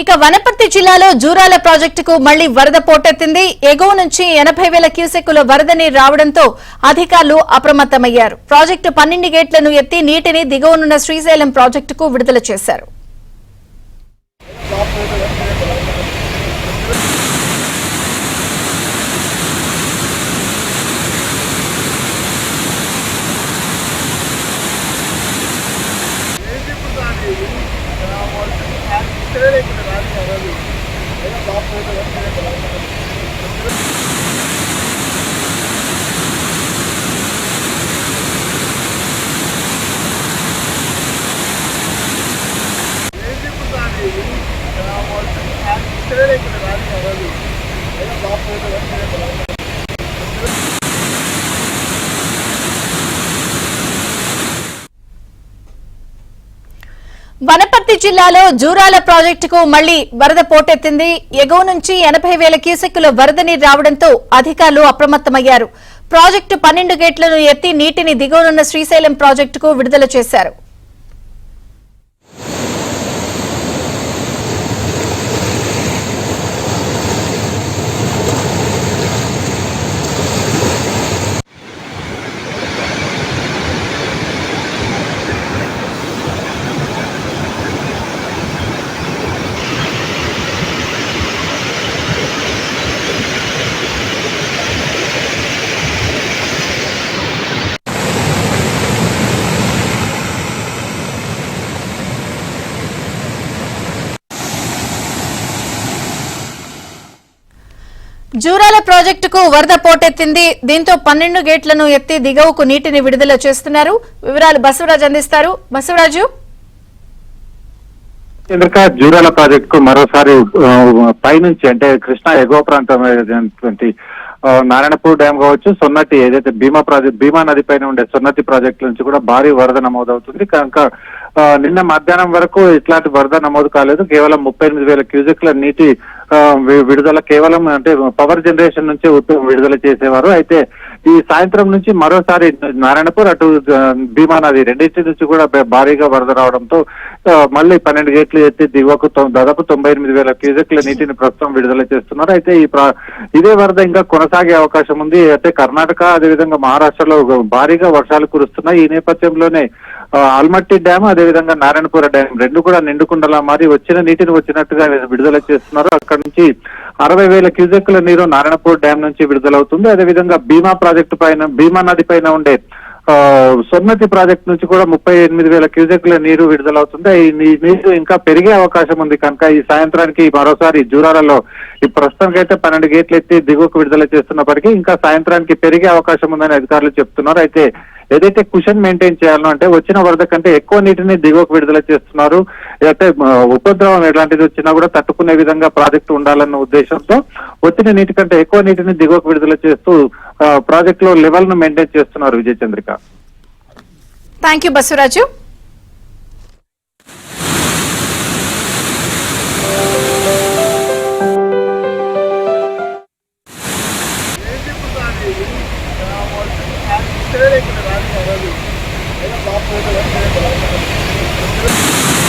ఇక వనపర్తి జిల్లాలో జూరాల ప్రాజెక్టుకు మళ్లీ వరద పోటెత్తింది. ఎగువ నుంచి 80,000 క్యూసెక్కుల వరద నీరు రావడంతో అధికారులు అప్రమత్తమయ్యారు. ప్రాజెక్టు 12 గేట్లను ఎత్తి నీటిని దిగువనున్న శ్రీశైలం ప్రాజెక్టుకు విడుదల చేశారు. వనపర్తి జిల్లాలో జూరాల ప్రాజెక్టుకు మళ్లీ వరద పోటెత్తింది. ఎగువ నుంచి 80,000 క్యూసెక్కుల వరద నీరు రావడంతో అధికారులు అప్రమత్తమయ్యారు. ప్రాజెక్టు 12 గేట్లను ఎత్తి నీటిని దిగువనున్న శ్రీశైలం ప్రాజెక్టుకు విడుదల చేశారు. జూరాల ప్రాజెక్టుకు వరద పోటెత్తింది. దీంతో 12 గేట్లను ఎత్తి దిగువకు నీటిని విడుదల చేస్తున్నారు. వివరాలు బసవరాజు అందిస్తారు. బసవరాజు, జూరాల ప్రాజెక్టుకు మరోసారి పైనుంచి అంటే కృష్ణా ఎగువ ప్రాంతం నారాయణపూర్ డ్యామ్ కావచ్చు, సొన్నతి ఏదైతే భీమా నది పైన ఉండే సొన్నతి ప్రాజెక్టు నుంచి కూడా భారీ వరద నమోదవుతుంది. కనుక నిన్న మధ్యాహ్నం వరకు ఇట్లాంటి వరద నమోదు కాలేదు. కేవలం 38,000 క్యూసెక్ల నీటి విడుదల కేవలం అంటే పవర్ జనరేషన్ నుంచి విడుదల చేసేవారు. అయితే ఈ సాయంత్రం నుంచి మరోసారి నారాయణపూర్ అటు భీమా నది రెండింటి నుంచి కూడా భారీగా వరద రావడంతో మళ్ళీ 12 గేట్లు ఎత్తి దిగువకు దాదాపు 98,000 క్యూసెక్ల నీటిని ప్రస్తుతం విడుదల చేస్తున్నారు. అయితే ఇదే వరద ఇంకా కొనసాగే అవకాశం ఉంది. అయితే కర్ణాటక అదేవిధంగా మహారాష్ట్రలో భారీగా వర్షాలు కురుస్తున్నాయి. ఈ నేపథ్యంలోనే ఆల్మట్టి డ్యామ్ అదేవిధంగా నారాయణపుర డ్యామ్ రెండు కూడా నిండుకుండలా మారి వచ్చిన నీటిని వచ్చినట్టుగా విడుదల చేస్తున్నారు. అక్కడ నుంచి 60,000 క్యూసెక్ల నీరు నారాయణపూర్ డ్యామ్ నుంచి విడుదలవుతుంది. అదేవిధంగా భీమా నది పైన ఉండే సొన్నతి ప్రాజెక్టు నుంచి కూడా 38,000 క్యూసెక్ల నీరు విడుదలవుతుంది. ఈ నీరు ఇంకా పెరిగే అవకాశం ఉంది. కనుక ఈ సాయంత్రానికి మరోసారి జూరాలలో ఈ ప్రస్తుతానికైతే 12 గేట్లు ఎత్తి దిగువకు విడుదల చేస్తున్నప్పటికీ ఇంకా సాయంత్రానికి పెరిగే అవకాశం ఉందని అధికారులు చెప్తున్నారు. అయితే ఏదైతే కుషన్ మెయింటైన్ చేయాలో అంటే వచ్చిన వరద కంటే ఎక్కువ నీటిని దిగువకు విడుదల చేస్తున్నారు. అయితే ఉపద్రవం ఎలాంటిది వచ్చినా కూడా తట్టుకునే విధంగా ప్రాజెక్టు ఉండాలన్న ఉద్దేశంతో వచ్చిన నీటి కంటే ఎక్కువ నీటిని దిగువకు విడుదల చేస్తూ ప్రాజెక్ట్ లో లెవెల్ ను మెయింటైన్ చేస్తున్నారు. Vijaya Chandrika. Thank you Basavaraju. Thank you.